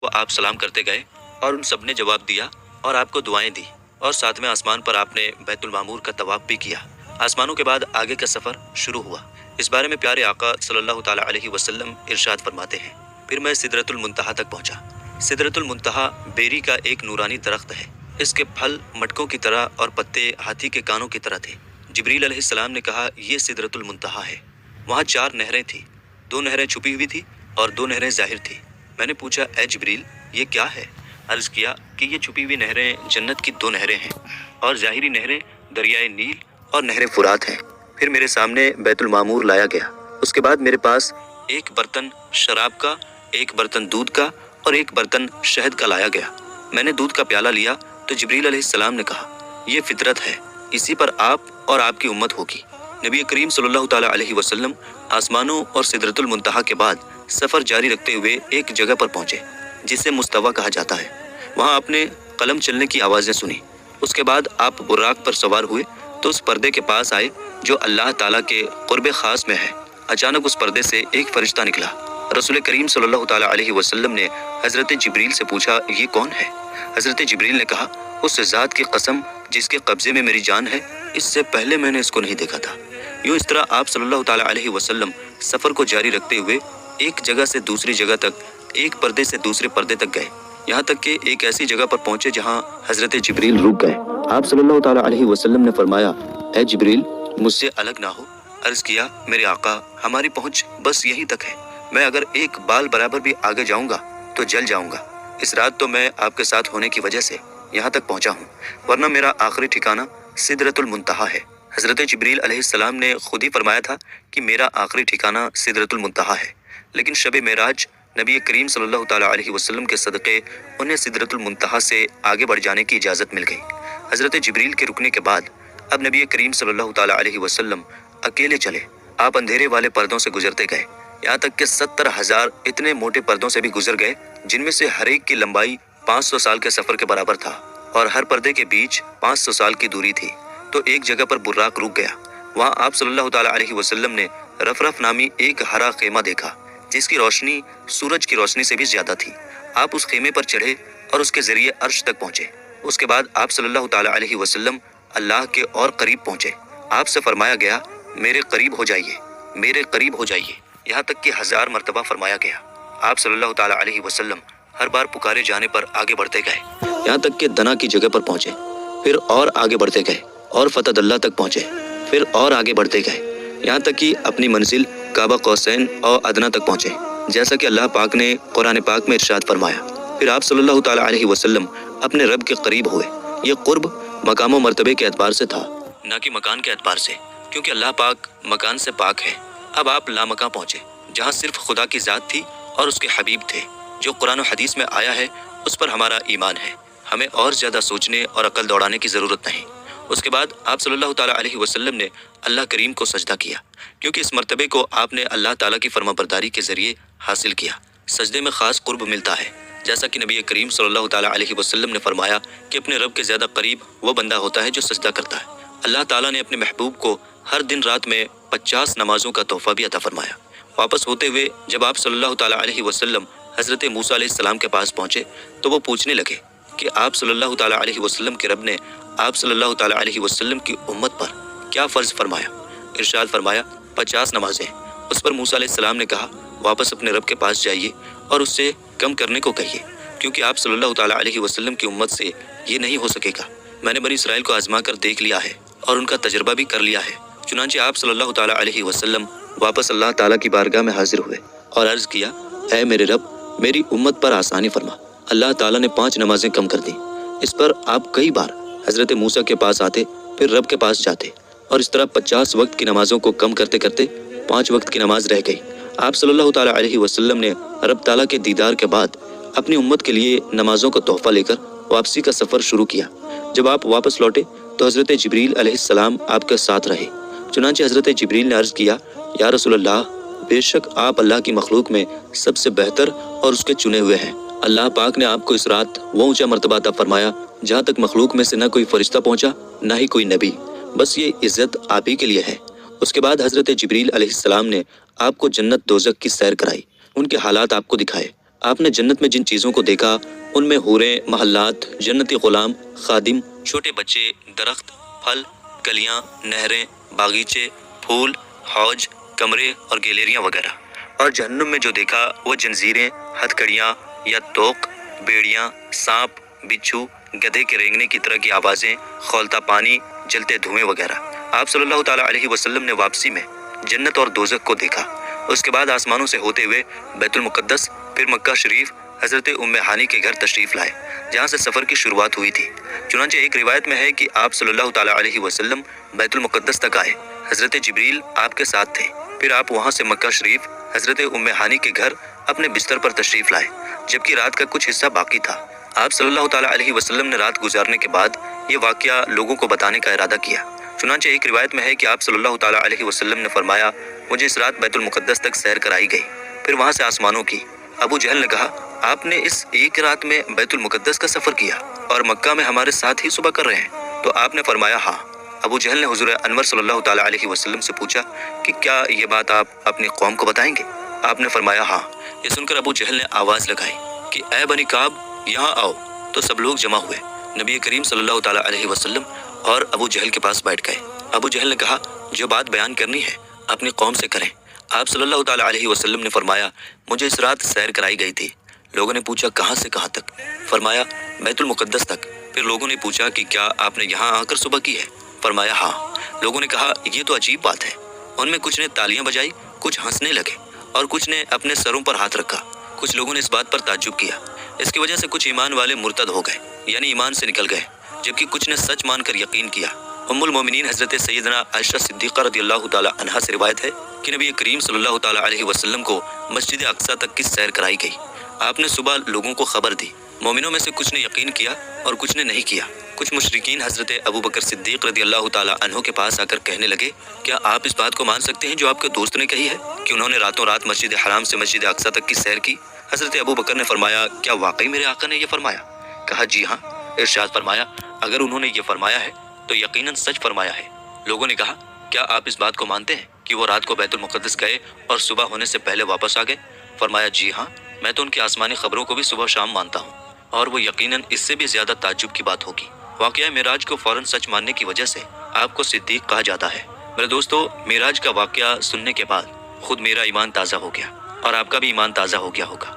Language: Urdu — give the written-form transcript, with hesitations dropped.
وہ آپ سلام کرتے گئے اور ان سب نے جواب دیا اور آپ کو دعائیں دی، اور ساتویں آسمان پر آپ نے بیت المعمور کا طواف بھی کیا۔ آسمانوں کے بعد آگے کا سفر شروع ہوا۔ اس بارے میں پیارے آقا صلی اللہ تعالیٰ علیہ وسلم ارشاد فرماتے ہیں، پھر میں سدرۃ المنتہا تک پہنچا۔ سدرۃ المنتہا بیری کا ایک نورانی درخت ہے۔ اس کے پھل مٹکوں کی طرح اور پتے ہاتھی کے کانوں کی طرح تھے۔ جبریل علیہ السلام نے کہا، یہ سدرۃ المنتہا ہے۔ وہاں 4 نہریں تھیں، 2 نہریں چھپی ہوئی تھیں اور 2 نہریں ظاہر تھیں۔ میں نے پوچھا، اے جبریل، یہ کیا ہے؟ عرض کیا کہ یہ چھپی ہوئی نہریں جنت کی 2 نہریں ہیں، اور ظاہری نہریں دریائے نیل اور نہر فرات ہیں۔ پھر میرے سامنے بیت المعمور لایا گیا۔ اس کے بعد میرے پاس ایک برتن شراب کا، ایک برتن دودھ کا اور ایک برتن شہد کا لایا گیا۔ میں نے دودھ کا پیالہ لیا تو جبریل علیہ السلام نے کہا، یہ فطرت ہے، اسی پر آپ اور آپ کی امت ہوگی۔ نبی کریم صلی اللہ تعالیٰ علیہ وسلم آسمانوں اور سدرۃ المنتہا کے بعد سفر جاری رکھتے ہوئے ایک جگہ پر پہنچے جسے مستویٰ کہا جاتا ہے۔ وہاں آپ نے قلم چلنے کی آوازیں سنی۔ اس کے بعد آپ براق پر سوار ہوئے تو اس پردے کے پاس آئے جو اللہ تعالیٰ کے قرب خاص میں ہے۔ اچانک اس پردے سے ایک فرشتہ نکلا۔ رسول کریم صلی اللہ تعالیٰ علیہ وسلم نے حضرت جبریل سے پوچھا، یہ کون ہے؟ حضرت جبریل نے کہا، اس ذات کی قسم جس کے قبضے میں میری جان ہے، اس سے پہلے میں نے اس کو نہیں دیکھا تھا۔ یوں اس طرح آپ صلی اللہ تعالیٰ علیہ وسلم سفر کو جاری رکھتے ہوئے ایک جگہ سے دوسری جگہ تک، ایک پردے سے دوسرے پردے تک گئے، یہاں تک کہ ایک ایسی جگہ پر پہنچے جہاں حضرت جبریل رک گئے۔ آپ صلی اللہ تعالیٰ علیہ وسلم نے فرمایا، اے جبریل، مجھ سے الگ نہ ہو۔ عرض کیا، میرے آقا، ہماری پہنچ بس یہیں تک ہے، میں اگر ایک بال برابر بھی آگے جاؤں گا تو جل جاؤں گا۔ اس رات تو میں آپ کے ساتھ ہونے کی وجہ سے یہاں تک پہنچا ہوں، ورنہ میرا آخری ٹھکانہ سدرۃ المنتہا ہے۔ حضرت جبریل علیہ السلام نے خود ہی فرمایا تھا کہ میرا آخری ٹھکانہ سدرۃ المنتہا ہے، لیکن شب معراج نبی کریم صلی اللہ تعالیٰ علیہ وسلم کے صدقے انہیں سدرۃ المنتہا سے آگے بڑھ جانے کی اجازت مل گئی۔ حضرت جبریل کے رکنے کے بعد اب نبی کریم صلی اللہ تعالیٰ علیہ وسلم اکیلے چلے۔ آپ اندھیرے والے پردوں سے گزرتے گئے، یہاں تک کہ 70,000 اتنے موٹے پردوں سے بھی گزر گئے جن میں سے ہر ایک کی لمبائی 500 سال کے سفر کے برابر تھا، اور ہر پردے کے بیچ 500 سال کی دوری تھی۔ تو ایک جگہ پر براق رک گیا۔ وہاں آپ صلی اللہ تعالیٰ علیہ وسلم نے رفرف نامی ایک ہرا خیمہ دیکھا جس کی روشنی سورج کی روشنی سے بھی زیادہ تھی۔ آپ اس خیمے پر چڑھے اور اس کے ذریعے عرش تک پہنچے۔ اس کے بعد آپ صلی اللہ تعالیٰ علیہ وسلم اللہ کے اور قریب پہنچے۔ آپ سے فرمایا گیا، میرے قریب ہو جائیے، میرے قریب ہو جائیے، یہاں تک کہ 1000 مرتبہ فرمایا گیا۔ آپ صلی اللہ تعالیٰ علیہ وسلم ہر بار پکارے جانے پر آگے بڑھتے گئے، یہاں تک کہ دنا کی جگہ پر پہنچے، پھر اور آگے بڑھتے گئے اور فتح اللہ تک پہنچے، پھر اور آگے بڑھتے گئے، یہاں تک کہ اپنی منزل کعبہ قوسین اور ادنا تک پہنچے، جیسا کہ اللہ پاک نے قرآن پاک میں ارشاد فرمایا۔ پھر آپ صلی اللہ تعالیٰ علیہ وسلم اپنے رب کے قریب ہوئے۔ یہ قرب مقام و مرتبے کے اعتبار سے تھا، نہ کہ مکان کے اعتبار سے، کیونکہ اللہ پاک مکان سے پاک ہے۔ اب آپ لامکاں پہنچے جہاں صرف خدا کی ذات تھی اور اس کے حبیب تھے۔ جو قرآن و حدیث میں آیا ہے اس پر ہمارا ایمان ہے، ہمیں اور زیادہ سوچنے اور عقل دوڑانے کی ضرورت نہیں۔ اس کے بعد آپ صلی اللہ تعالیٰ علیہ وسلم نے اللہ کریم کو سجدہ کیا، کیونکہ اس مرتبے کو آپ نے اللہ تعالیٰ کی فرما برداری کے ذریعے حاصل کیا۔ سجدے میں خاص قرب ملتا ہے، جیسا کہ نبی کریم صلی اللہ تعالیٰ علیہ وسلم نے فرمایا کہ اپنے رب کے زیادہ قریب وہ بندہ ہوتا ہے جو سجدہ کرتا ہے۔ اللہ تعالیٰ نے اپنے محبوب کو ہر دن رات میں 50 نمازوں کا تحفہ بھی عطا فرمایا۔ واپس ہوتے ہوئے جب آپ صلی اللہ تعالیٰ علیہ وسلم حضرت موسیٰ علیہ السلام کے پاس پہنچے تو وہ پوچھنے لگے کہ آپ صلی اللہ تعالیٰ علیہ وسلم کے رب نے آپ صلی اللہ تعالیٰ علیہ وسلم کی امت پر کیا فرض فرمایا؟ ارشاد فرمایا 50 نمازیں۔ اس پر موسیٰ علیہ السلام نے کہا، واپس اپنے رب کے پاس جائیے اور اس سے کم کرنے کو کہیے، کیونکہ آپ صلی اللہ تعالیٰ علیہ وسلم کی امت سے یہ نہیں ہو سکے گا۔ میں نے بنی اسرائیل کو آزما کر دیکھ لیا ہے اور ان کا تجربہ بھی کر لیا ہے۔ چنانچہ آپ صلی اللہ تعالیٰ علیہ وسلم واپس اللہ تعالیٰ کی بارگاہ میں حاضر ہوئے اور عرض کیا، اے میرے رب، میری امت پر آسانی فرما۔ اللہ تعالیٰ نے 5 نمازیں کم کر دیں۔ اس پر آپ کئی بار حضرت موسیٰ کے پاس آتے، پھر رب کے پاس جاتے، اور اس طرح 50 وقت کی نمازوں کو کم کرتے کرتے 5 وقت کی نماز رہ گئی۔ آپ صلی اللہ تعالیٰ علیہ وسلم نے رب تعالیٰ کے دیدار کے بعد اپنی امت کے لیے نمازوں کا تحفہ لے کر واپسی کا سفر شروع کیا۔ جب آپ واپس لوٹے تو حضرت جبریل علیہ السلام آپ کے ساتھ رہے۔ چنانچہ حضرت جبریل نے عرض کیا، یا رسول اللہ، بے شک آپ اللہ کی مخلوق میں سب سے بہتر اور اس کے چنے ہوئے ہیں۔ اللہ پاک نے آپ کو اس رات وہ اونچا مرتبہ عطا فرمایا جہاں تک مخلوق میں سے نہ کوئی فرشتہ پہنچا نہ ہی کوئی نبی، بس یہ عزت آپ ہی کے لیے ہے۔ اس کے بعد حضرت جبریل علیہ السلام نے آپ کو جنت دوزخ کی سیر کرائی، ان کے حالات آپ کو دکھائے۔ آپ نے جنت میں جن چیزوں کو دیکھا ان میں حوریں، محلات، جنتی غلام، خادم، چھوٹے بچے، درخت، پھل، کلیاں، نہریں، باغیچے، پھول، حوض، کمرے اور گیلریاں وغیرہ۔ اور جہنم میں جو دیکھا وہ جنزیریں، ہتھکڑیاں یا توق، بیڑیاں، سانپ، بچھو، گدھے کے رینگنے کی طرح کی آوازیں، کھولتا پانی، جلتے دھوئیں وغیرہ۔ آپ صلی اللہ تعالیٰ علیہ وسلم نے واپسی میں جنت اور دوزخ کو دیکھا۔ اس کے بعد آسمانوں سے ہوتے ہوئے بیت المقدس، پھر مکہ شریف، حضرت ام ہانی کے گھر تشریف لائے جہاں سے سفر کی شروعات ہوئی تھی۔ چنانچہ ایک روایت میں ہے کہ آپ صلی اللہ تعالیٰ علیہ وسلم بیت المقدس تک آئے، حضرت جبریل آپ کے ساتھ تھے، پھر آپ وہاں سے مکہ شریف حضرت ام ہانی کے گھر اپنے بستر پر تشریف لائے جبکہ رات کا کچھ حصہ باقی تھا۔ آپ صلی اللہ تعالیٰ علیہ وسلم نے رات گزارنے کے بعد یہ واقعہ لوگوں کو بتانے کا ارادہ کیا۔ چنانچہ ایک روایت میں ہے کہ آپ صلی اللہ تعالیٰ علیہ وسلم نے فرمایا، مجھے اس رات بیت المقدس تک سیر کرائی گئی، پھر وہاں سے آسمانوں کی۔ ابو جہل نے کہا، آپ نے اس ایک رات میں بیت المقدس کا سفر کیا اور مکہ میں ہمارے ساتھ ہی صبح کر رہے ہیں؟ تو آپ نے فرمایا ہاں۔ ابو جہل نے حضور انور صلی اللہ تعالیٰ علیہ وسلم سے پوچھا کہ کیا یہ بات آپ اپنی قوم کو بتائیں گے؟ آپ نے فرمایا ہاں۔ یہ سن کر ابو جہل نے آواز لگائی کہ اے بنی کعب، یہاں آؤ۔ تو سب لوگ جمع ہوئے، نبی کریم صلی اللہ تعالیٰ علیہ وسلم اور ابو جہل کے پاس بیٹھ گئے۔ ابو جہل نے کہا، جو بات بیان کرنی ہے اپنی قوم سے کریں۔ آپ صلی اللہ تعالیٰ علیہ وسلم نے فرمایا، مجھے اس رات سیر کرائی گئی تھی۔ لوگوں نے پوچھا کہاں سے کہاں تک؟ فرمایا بیت المقدس تک۔ پھر لوگوں نے پوچھا کہ کیا آپ نے یہاں آ کر صبح کی ہے؟ فرمایا ہاں۔ لوگوں نے کہا یہ تو عجیب بات ہے۔ ان میں کچھ نے تالیاں بجائی، کچھ ہنسنے لگے اور کچھ نے اپنے سروں پر ہاتھ رکھا۔ کچھ لوگوں نے اس بات پر تعجب کیا۔ اس کی وجہ سے کچھ ایمان والے مرتد ہو گئے، یعنی ایمان سے نکل گئے، جبکہ کچھ نے سچ مان کر یقین کیا۔ ام المومنین حضرت سیدنا عائشہ صدیقہ رضی اللہ تعالیٰ عنہا سے روایت ہے کہ نبی کریم صلی اللہ تعالیٰ علیہ وسلم کو مسجد اقصیٰ تک کی سیر کرائی گئی۔ آپ نے صبح لوگوں کو خبر دی۔ مومنوں میں سے کچھ نے یقین کیا اور کچھ نے نہیں کیا۔ کچھ مشرکین حضرت ابو بکر صدیق رضی اللہ تعالیٰ عنہ کے پاس آ کر کہنے لگے، کیا آپ اس بات کو مان سکتے ہیں جو آپ کے دوست نے کہی ہے کہ انہوں نے راتوں رات مسجد حرام سے مسجد اقصیٰ تک کی سیر کی؟ حضرت ابو بکر نے فرمایا، کیا واقعی میرے آقا نے یہ فرمایا؟ کہا جی ہاں۔ ارشاد فرمایا، اگر انہوں نے یہ فرمایا ہے تو یقیناً سچ فرمایا ہے۔ لوگوں نے کہا، کیا آپ اس بات کو مانتے ہیں کہ وہ رات کو بیت المقدس گئے اور صبح ہونے سے پہلے واپس آ گئے؟ فرمایا جی ہاں، میں تو ان کی آسمانی خبروں کو بھی صبح شام مانتا ہوں، اور وہ یقیناً اس سے بھی زیادہ تعجب کی بات ہوگی۔ واقعہ معراج کو فوراً سچ ماننے کی وجہ سے آپ کو صدیق کہا جاتا ہے۔ میرے دوستو، معراج کا واقعہ سننے کے بعد خود میرا ایمان تازہ ہو گیا اور آپ کا بھی ایمان تازہ ہو گیا ہوگا۔